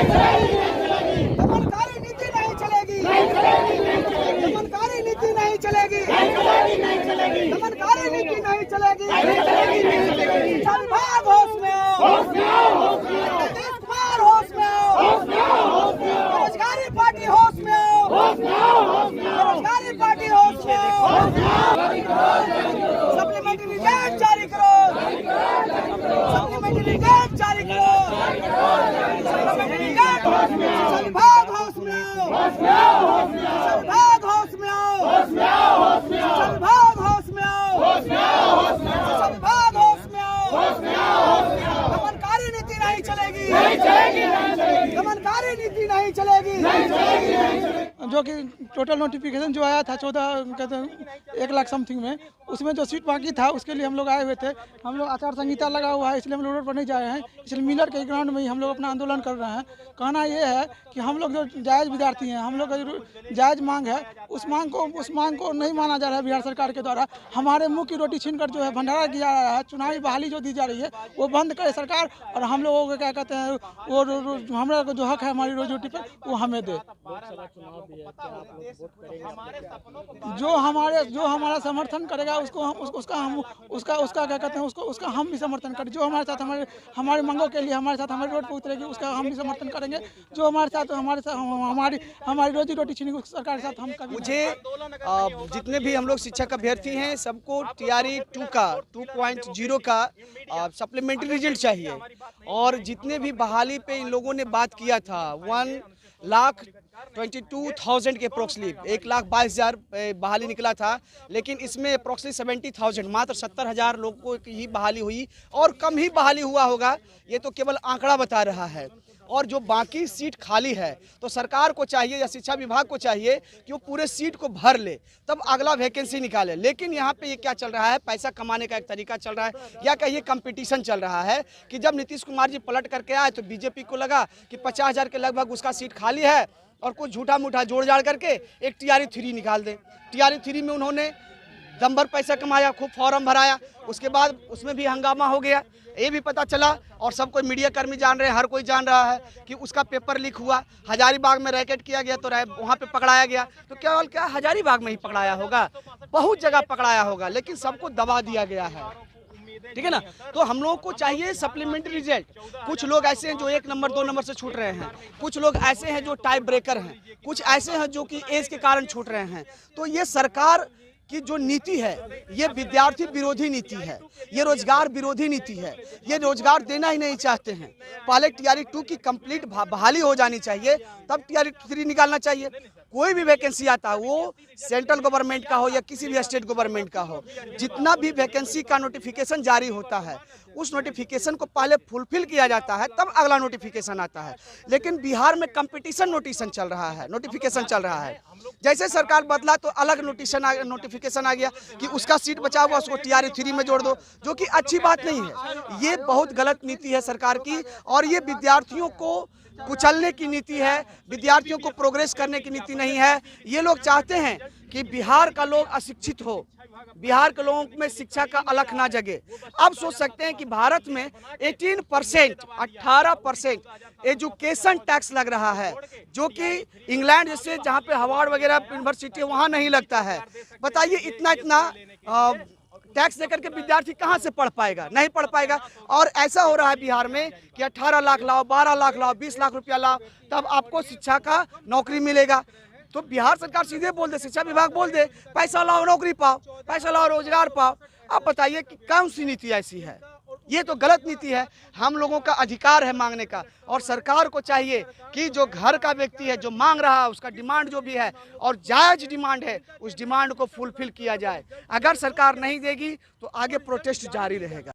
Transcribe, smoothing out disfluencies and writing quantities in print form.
दमनकारी नीति नहीं चलेगी, दमनकारी नीति नहीं चलेगी, दमनकारी नीति नहीं चलेगी। शिक्षा विभाग होश में आओ, नीतीश कुमार होश में आओ, बेरोजगारी पार्टी होश में आओ, बेरोजगारी पार्टी होश में आओ। सप्लीमेंट्री रिजल्ट जारी करो, सप्लीमेंट्री रिजल्ट जारी करो, सप्लीमेंट्री रिजल्ट। शिक्षा विभाग होश में आओ, शिक्षा विभाग होश में आओ, शिक्षा विभाग होश में आओ, शिक्षा विभाग होश में आओ। दमनकारी नीति नहीं चलेगी, दमनकारी नीति नहीं चलेगी। जो कि टोटल नोटिफिकेशन जो आया था 1 लाख समथिंग में, उसमें जो सीट बाकी था उसके लिए हम लोग आए हुए थे। हम लोग आचार संहिता लगा हुआ है, इसलिए हम लोग रोड पर नहीं जा रहे हैं। इसलिए मिलर के ग्राउंड में ही हम लोग अपना आंदोलन कर रहे हैं। कहना ये है कि हम लोग जो जायज़ विद्यार्थी हैं, हम लोग का जो जायज़ मांग है, उस मांग को नहीं माना जा रहा है बिहार सरकार के द्वारा। हमारे मुंह की रोटी छीनकर जो है भंडारा किया जा रहा है, चुनावी बहाली जो दी जा रही है वो बंद करे सरकार, और हम लोगों को क्या कहते हैं वो हमारा जो हक है हमारी रोजी रोटी पर वो हमें दे। जो हमारा समर्थन करेगा उसका क्या कहते हैं उसका हम भी समर्थन करें। जो हमारे साथ हमारी मांगों के लिए हमारे साथ हमारे रोड पर उतरेगी उसका हम भी समर्थन करेंगे। जो हमारे साथ हमारी रोजी रोटी छीनेगी उस सरकार के साथ हम कभी। मुझे जितने भी हम लोग शिक्षक अभ्यर्थी हैं सबको TRE 2.0 का सप्लीमेंट्री रिजल्ट चाहिए। और जितने भी बहाली पे इन लोगों ने बात किया था 1,22,000 के अप्रोक्सली 1,22,000 बहाली निकला था, लेकिन इसमें अप्रोक्सली 70,000 मात्र 70,000 लोगों की ही बहाली हुई और कम ही बहाली हुआ होगा, ये तो केवल आंकड़ा बता रहा है। और जो बाकी सीट खाली है तो सरकार को चाहिए या शिक्षा विभाग को चाहिए कि वो पूरे सीट को भर ले, तब अगला वैकेंसी निकाले। लेकिन यहाँ पे ये क्या चल रहा है, पैसा कमाने का एक तरीका चल रहा है, या कहिए कंपटीशन चल रहा है कि जब नीतीश कुमार जी पलट करके आए तो बीजेपी को लगा कि 50,000 के लगभग उसका सीट खाली है और कुछ झूठा मूठा जोड़ जाड़ करके एक TRE 3 निकाल दें। TRE 3 में उन्होंने दम भर पैसा कमाया, खूब फॉर्म भराया, उसके बाद उसमें भी हंगामा हो गया। ये भी पता चला और सब कोई मीडिया कर्मी जान रहे हैं, हर कोई जान रहा है कि उसका पेपर लीक हुआ, हजारीबाग में रैकेट किया गया तो वहाँ पे पकड़ाया गया। तो क्या हजारीबाग में ही पकड़ाया होगा, बहुत जगह पकड़ाया होगा, लेकिन सबको दबा दिया गया है। ठीक है ना। तो हम लोगों को चाहिए सप्लीमेंट्री रिजल्ट। कुछ लोग ऐसे हैं जो 1 नंबर 2 नंबर से छूट रहे हैं, कुछ लोग ऐसे हैं जो टाई ब्रेकर हैं, कुछ ऐसे हैं जो कि एज के कारण छूट रहे हैं। तो ये सरकार की जो नीति है ये विद्यार्थी विरोधी नीति है, ये रोजगार विरोधी नीति है, ये रोजगार देना ही नहीं चाहते हैं। पहले TRE 2 की कंप्लीट बहाली हो जानी चाहिए, तब TRE 3 निकालना चाहिए। कोई भी वैकेंसी आता है वो सेंट्रल गवर्नमेंट का हो या किसी भी स्टेट गवर्नमेंट का हो, जितना भी वैकेंसी का नोटिफिकेशन जारी होता है उस नोटिफिकेशन को पहले फुलफिल किया जाता है, तब अगला नोटिफिकेशन आता है। लेकिन बिहार में कंपटीशन नोटिफिकेशन चल रहा है। जैसे सरकार बदला तो अलग नोटिफिकेशन आ गया कि उसका सीट बचा हुआ उसको TRE 3 में जोड़ दो, जो कि अच्छी बात नहीं है। ये बहुत गलत नीति है सरकार की, और ये विद्यार्थियों को कुचलने की नीति है, विद्यार्थियों को प्रोग्रेस करने की नीति नहीं है। ये लोग चाहते हैं कि बिहार का लोग अशिक्षित हो, बिहार के लोगों में शिक्षा का अलख ना जगे। अब सोच सकते हैं कि भारत में 18% एजुकेशन टैक्स लग रहा है, जो कि इंग्लैंड जैसे जहाँ पे हार्वर्ड वगैरह यूनिवर्सिटी वहाँ नहीं लगता है। बताइए इतना टैक्स देकर के विद्यार्थी कहाँ से पढ़ पाएगा, नहीं पढ़ पाएगा। और ऐसा हो रहा है बिहार में कि 18 लाख लाओ, 12 लाख लाओ, 20 लाख रुपया लाओ, तब आपको शिक्षा का नौकरी मिलेगा। तो बिहार सरकार सीधे बोल दे, शिक्षा विभाग बोल दे पैसा लाओ नौकरी पाओ, पैसा लाओ रोजगार पाओ। आप बताइए कि कौन सी नीति ऐसी है, ये तो गलत नीति है। हम लोगों का अधिकार है मांगने का, और सरकार को चाहिए कि जो घर का व्यक्ति है जो मांग रहा है उसका डिमांड जो भी है और जायज डिमांड है उस डिमांड को फुलफिल किया जाए। अगर सरकार नहीं देगी तो आगे प्रोटेस्ट जारी रहेगा।